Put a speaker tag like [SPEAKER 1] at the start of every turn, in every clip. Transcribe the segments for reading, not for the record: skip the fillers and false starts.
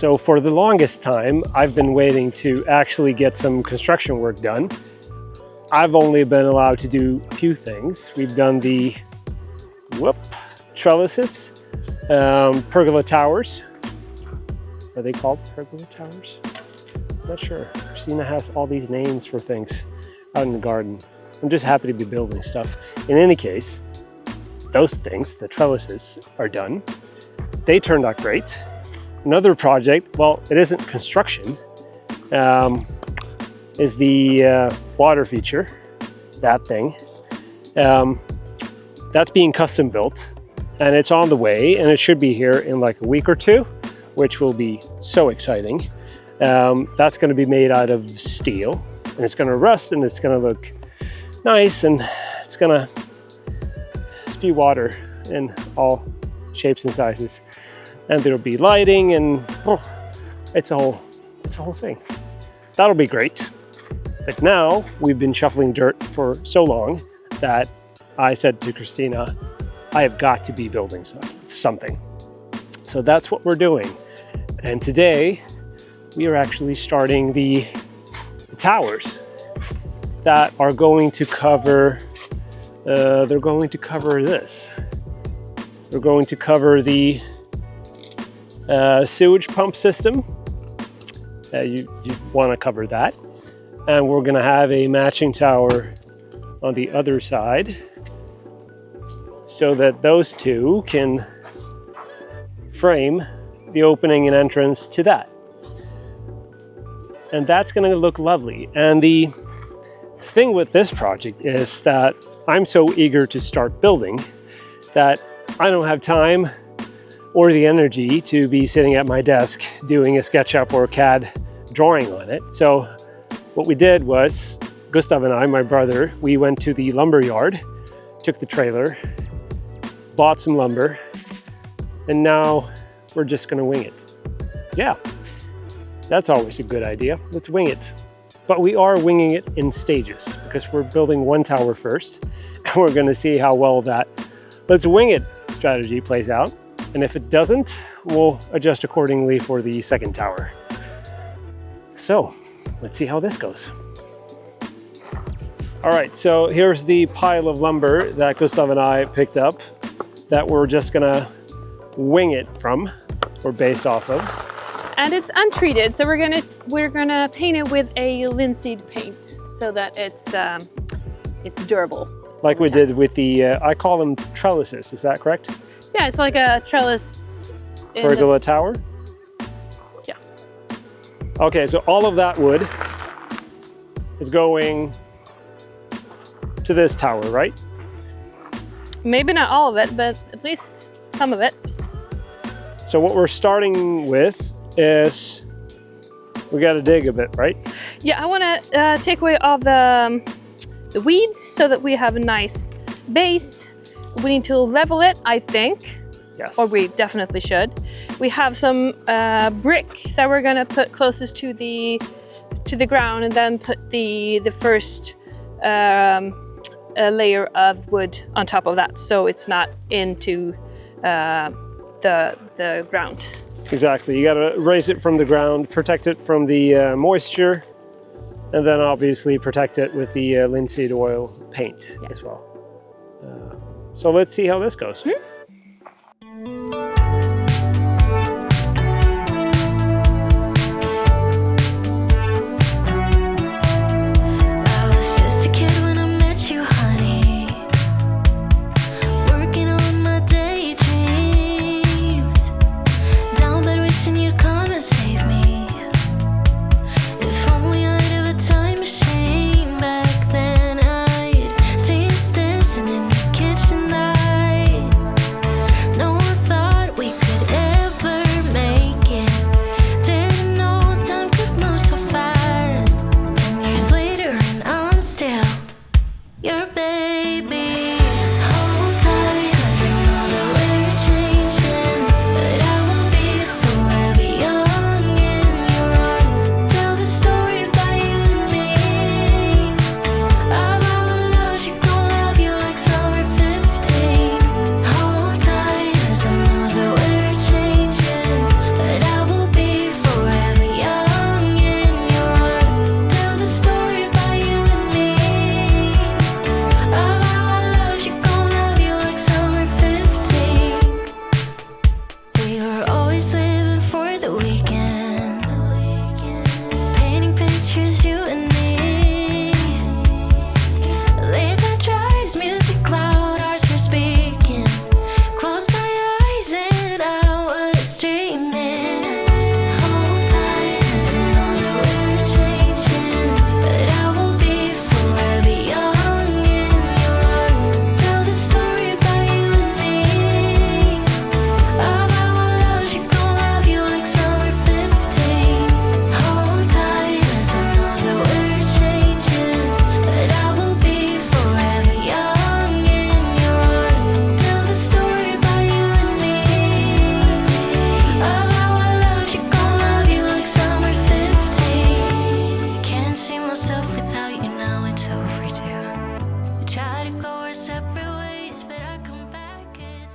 [SPEAKER 1] So for the longest time, I've been waiting to actually get some construction work done. I've only been allowed to do a few things. We've done the trellises, pergola towers. Are they called pergola towers? I'm not sure. Christina has all these names for things out in the garden. I'm just happy to be building stuff. In any case, those things, the trellises, are done. They turned out great. Another project, well, it isn't construction, is the water feature, that thing. That's being custom built, and it's on the way, and it should be here in like a week or two, which will be so exciting. That's going to be made out of steel, and it's going to rust, and it's going to look nice, and it's going to spew water in all shapes and sizes. And there'll be lighting, and it's a whole thing. That'll be great. But now we've been shuffling dirt for so long that I said to Christina, I have got to be building something. So that's what we're doing. And today we are actually starting the towers that are going to cover, they're going to cover this. They're going to cover the sewage pump system. You want to cover that. And we're going to have a matching tower on the other side so that those two can frame the opening and entrance to that. And that's going to look lovely. And the thing with this project is that I'm so eager to start building that I don't have time or the energy to be sitting at my desk doing a SketchUp or CAD drawing on it. So what we did was, Gustav and I, my brother, we went to the lumber yard, took the trailer, bought some lumber, and now we're just gonna wing it. Yeah, that's always a good idea. Let's wing it. But we are winging it in stages because we're building one tower first, and we're gonna see how well that let's wing it strategy plays out. And if it doesn't, we'll adjust accordingly for the second tower. So let's see how this goes. All right, so here's the pile of lumber that Gustav and I picked up that we're just gonna wing it from, or base off of.
[SPEAKER 2] And it's untreated, so we're gonna paint it with a linseed paint so that it's durable.
[SPEAKER 1] Like we did with the, I call them trellises, is that correct?
[SPEAKER 2] Yeah, it's like a trellis.
[SPEAKER 1] Pergola tower?
[SPEAKER 2] Yeah.
[SPEAKER 1] Okay, so all of that wood is going to this tower, right?
[SPEAKER 2] Maybe not all of it, but at least some of it.
[SPEAKER 1] So what we're starting with is, we gotta dig a bit, right?
[SPEAKER 2] Yeah, I wanna take away all the weeds so that we have a nice base. We need to level it, I think.
[SPEAKER 1] Yes.
[SPEAKER 2] Or we definitely should. We have some brick that we're gonna put closest to the ground, and then put the first layer of wood on top of that, so it's not into the ground.
[SPEAKER 1] Exactly. You gotta raise it from the ground, protect it from the moisture, and then obviously protect it with the linseed oil paint as well. So let's see how this goes.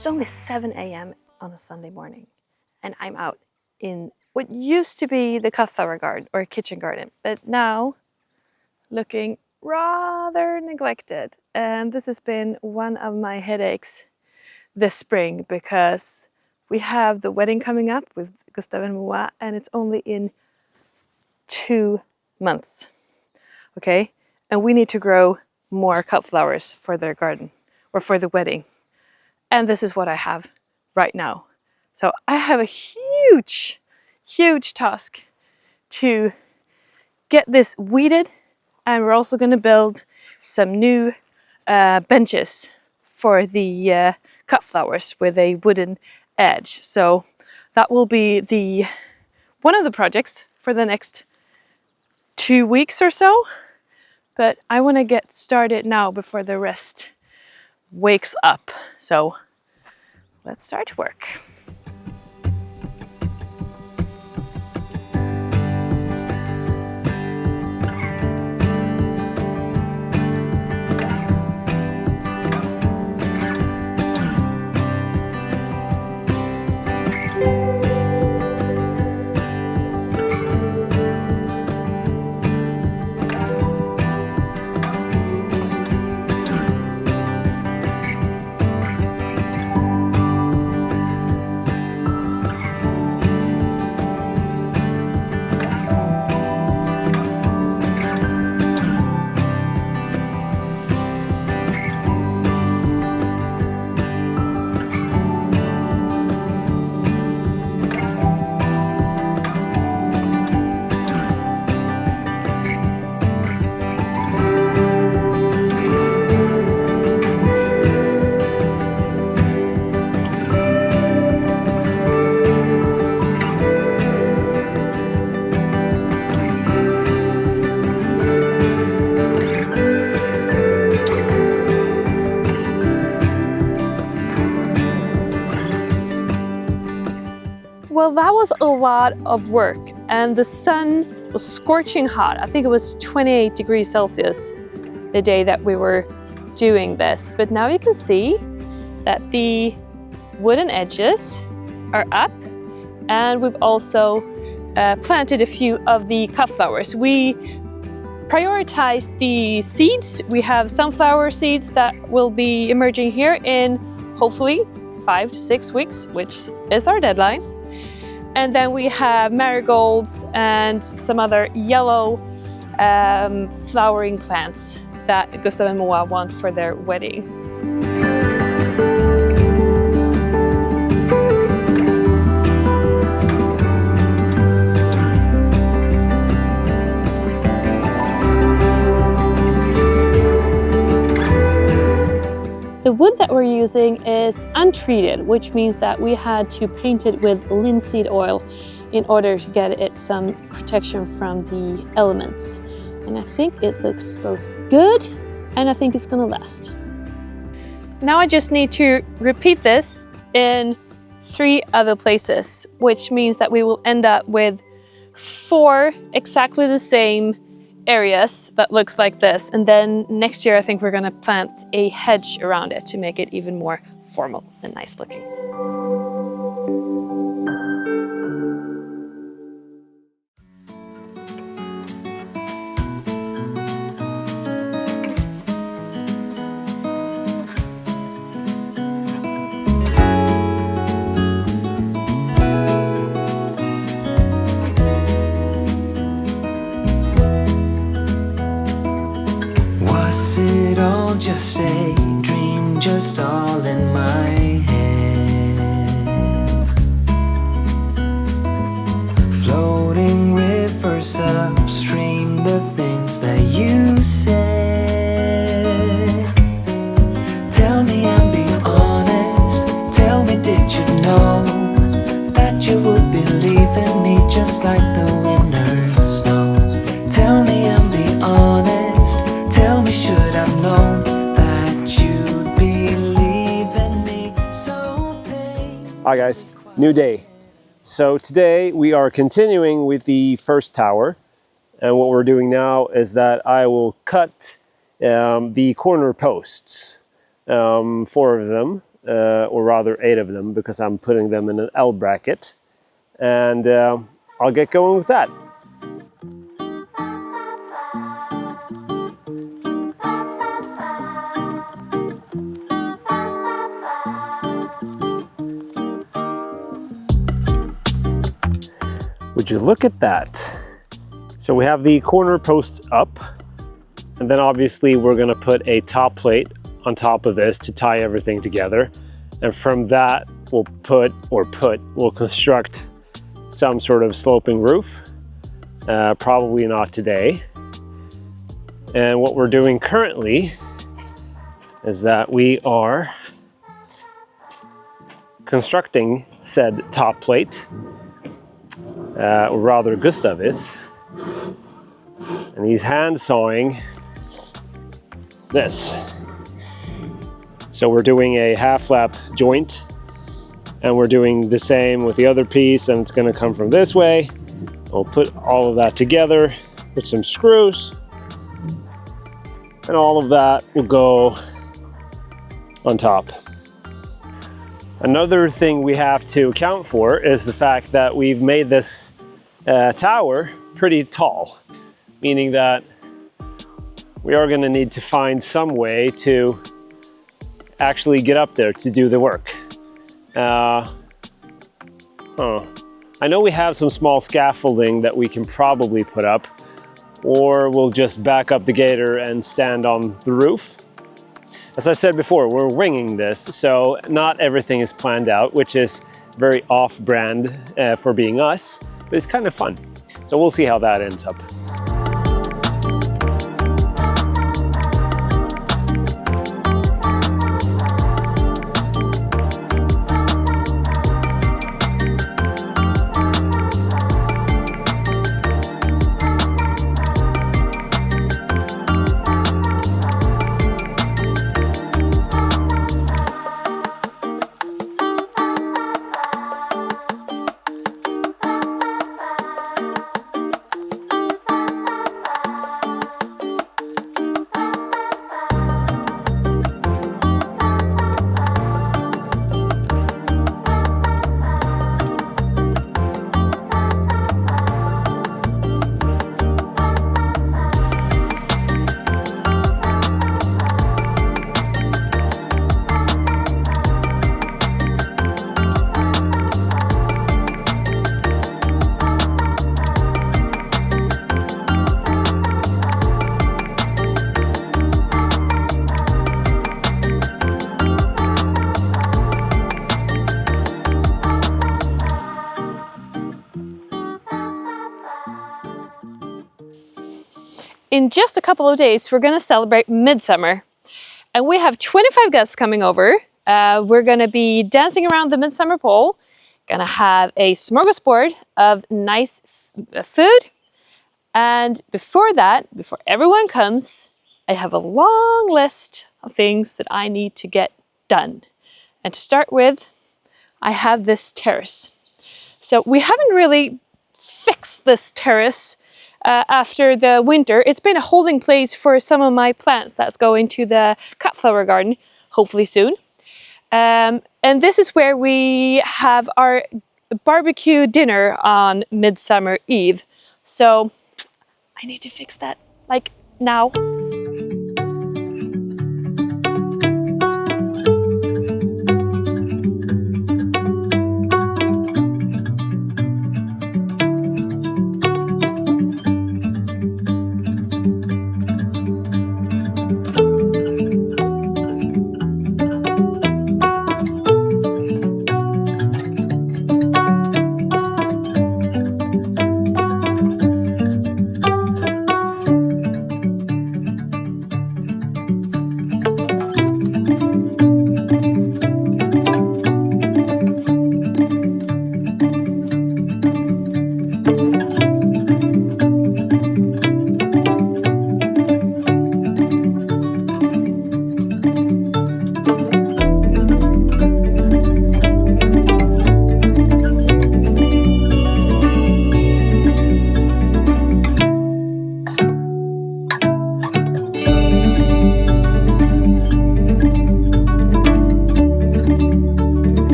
[SPEAKER 2] It's only 7 a.m. on a Sunday morning, and I'm out in what used to be the cauliflower garden or kitchen garden, but now looking rather neglected. And this has been one of my headaches this spring because we have the wedding coming up with Gustav and Moa, and it's only in 2 months. Okay, and we need to grow more cut flowers for their garden or for the wedding. And this is what I have right now. So I have a huge, huge task to get this weeded, and we're also going to build some new benches for the cut flowers with a wooden edge. So that will be one of the projects for the next 2 weeks or so. But I want to get started now before the rest wakes up. So let's start work. Well, that was a lot of work, and the sun was scorching hot. I think it was 28 degrees Celsius the day that we were doing this. But now you can see that the wooden edges are up, and we've also planted a few of the cut flowers. We prioritized the seeds. We have sunflower seeds that will be emerging here in hopefully 5 to 6 weeks, which is our deadline. And then we have marigolds and some other yellow flowering plants that Gustav and Moa want for their wedding. The wood that we're using is untreated, which means that we had to paint it with linseed oil in order to get it some protection from the elements. And I think it looks both good and I think it's gonna last. Now I just need to repeat this in 3 other places, which means that we will end up with 4 exactly the same areas that looks like this, and then next year I think we're gonna plant a hedge around it to make it even more formal and nice looking.
[SPEAKER 3] Just a dream, just all in my head. Floating rivers upstream, the things that you said. Tell me and be honest. Tell me, did you know that you would believe in me just like the winners know? Tell me and be honest. Tell me, should I've known that you'd believe in me? So
[SPEAKER 1] Hi guys, new day. So today we are continuing with the first tower, and what we're doing now is that I will cut the corner posts, 4 of them, or rather 8 of them, because I'm putting them in an L bracket. And I'll get going with that. Would you look at that? So we have the corner posts up, and then obviously we're going to put a top plate on top of this to tie everything together. And from that we'll construct some sort of sloping roof. Probably not today. And what we're doing currently is that we are constructing said top plate, or rather Gustav is, and he's hand sawing this. So we're doing a half lap joint, and we're doing the same with the other piece, and it's going to come from this way. We'll put all of that together with some screws, and all of that will go on top. Another thing we have to account for is the fact that we've made this tower pretty tall, meaning that we are going to need to find some way to actually get up there to do the work. I know we have some small scaffolding that we can probably put up, or we'll just back up the gator and stand on the roof. As I said before, we're winging this, so not everything is planned out, which is very off-brand for being us, but it's kind of fun. So we'll see how that ends up.
[SPEAKER 2] In just a couple of days, we're going to celebrate Midsummer. And we have 25 guests coming over. We're going to be dancing around the Midsummer pole. Going to have a smorgasbord of nice food. And before that, before everyone comes, I have a long list of things that I need to get done. And to start with, I have this terrace. So we haven't really fixed this terrace after the winter. It's been a holding place for some of my plants that's going to the cut flower garden, hopefully soon. And this is where we have our barbecue dinner on Midsummer Eve. So I need to fix that, like now.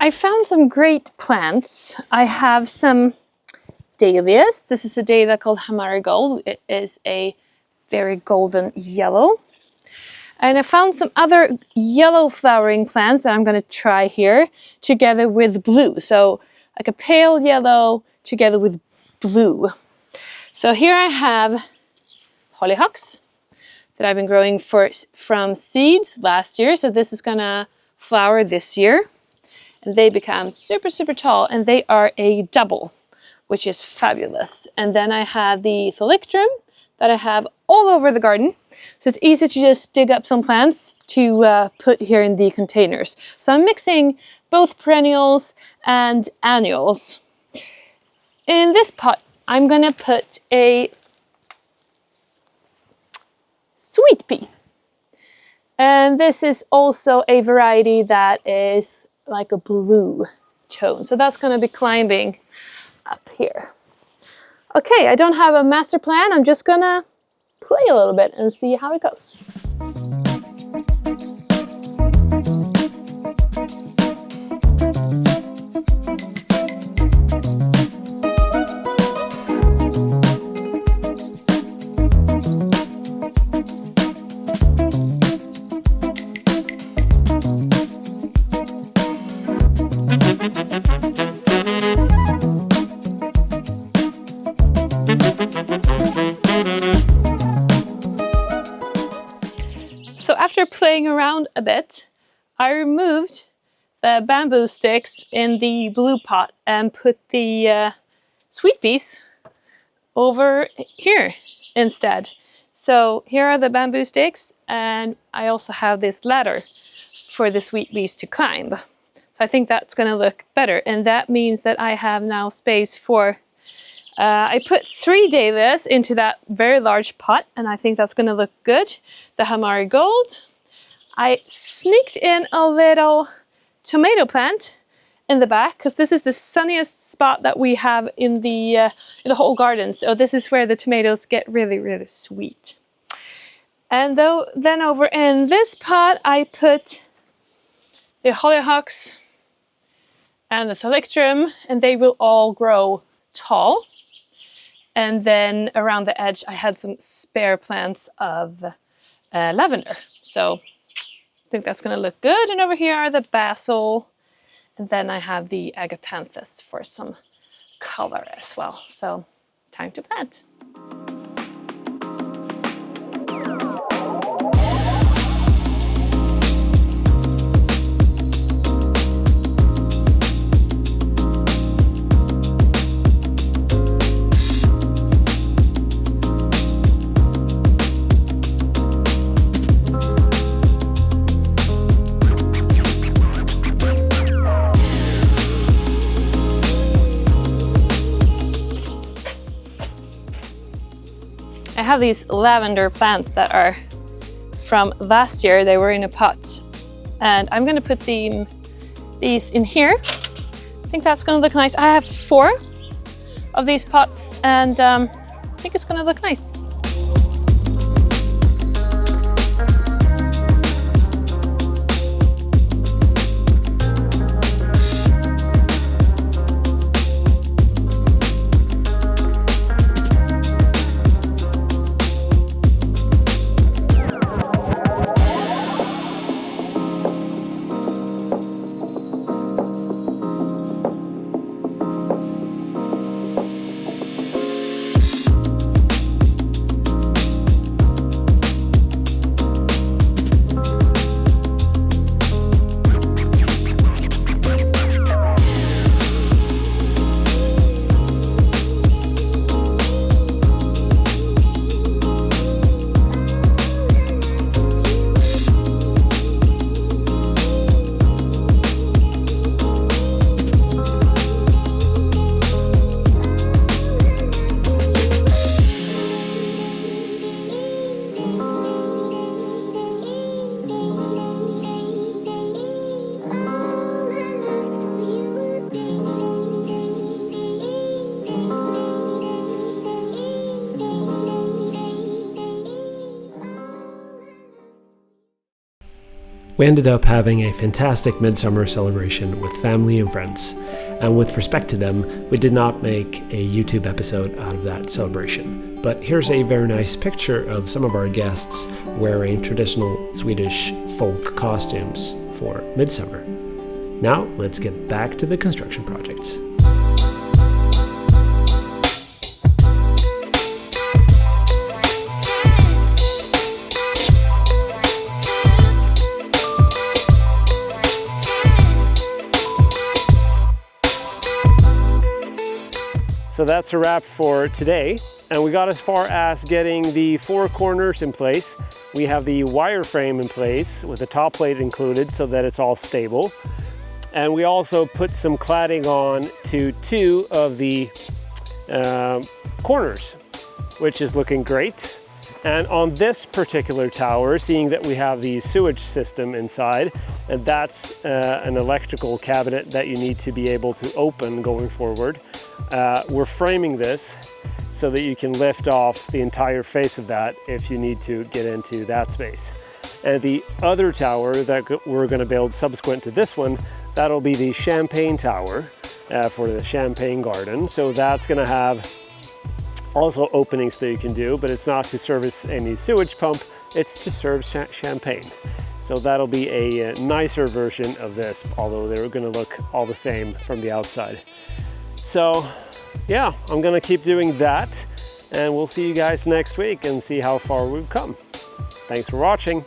[SPEAKER 2] I found some great plants. I have some dahlias. This is a dahlia called Marigold. It is a very golden yellow. And I found some other yellow flowering plants that I'm going to try here together with blue. So like a pale yellow together with blue. So here I have hollyhocks that I've been growing from seeds last year. So this is going to flower this year. And they become super, super tall, and they are a double, which is fabulous. And then I have the thalictrum that I have all over the garden. So it's easy to just dig up some plants to put here in the containers. So I'm mixing both perennials and annuals. In this pot, I'm gonna put a sweet pea. And this is also a variety that is like a blue tone. So that's gonna be climbing up here. Okay, I don't have a master plan. I'm just gonna play a little bit and see how it goes. So after playing around a bit, I removed the bamboo sticks in the blue pot and put the sweet peas over here instead. So here are the bamboo sticks, and I also have this ladder for the sweet peas to climb. So I think that's going to look better, and that means that I have now space for I put 3 dahlias into that very large pot, and I think that's going to look good. The Marigold. I sneaked in a little tomato plant in the back, because this is the sunniest spot that we have in the whole garden. So this is where the tomatoes get really, really sweet. And then over in this pot, I put the hollyhocks and the thalictrum, and they will all grow tall. And then around the edge, I had some spare plants of lavender. So I think that's going to look good. And over here are the basil. And then I have the agapanthus for some color as well. So time to plant. I have these lavender plants that are from last year. They were in a pot, and I'm going to put these in here. I think that's going to look nice. I have 4 of these pots, and I think it's going to look nice.
[SPEAKER 1] We ended up having a fantastic midsummer celebration with family and friends, and with respect to them, we did not make a YouTube episode out of that celebration. But here's a very nice picture of some of our guests wearing traditional Swedish folk costumes for midsummer. Now, let's get back to the construction projects. So that's a wrap for today. And we got as far as getting the 4 corners in place. We have the wireframe in place with the top plate included so that it's all stable. And we also put some cladding on to 2 of the corners, which is looking great. And on this particular tower, seeing that we have the sewage system inside, and that's an electrical cabinet that you need to be able to open going forward, we're framing this so that you can lift off the entire face of that if you need to get into that space. And the other tower that we're going to build subsequent to this one, that'll be the champagne tower for the champagne garden. So that's going to have also openings that you can do, but it's not to service any sewage pump, it's to serve champagne. So that'll be a nicer version of this, although they're going to look all the same from the outside. So yeah, I'm going to keep doing that, and we'll see you guys next week and see how far we've come. Thanks for watching.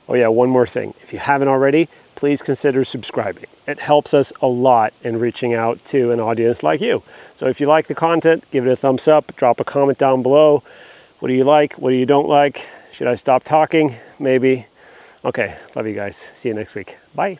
[SPEAKER 1] Oh yeah, one more thing. If you haven't already, please consider subscribing. It helps us a lot in reaching out to an audience like you. So if you like the content, give it a thumbs up, drop a comment down below. What do you like? What do you don't like? Should I stop talking? Maybe. Okay, love you guys. See you next week. Bye.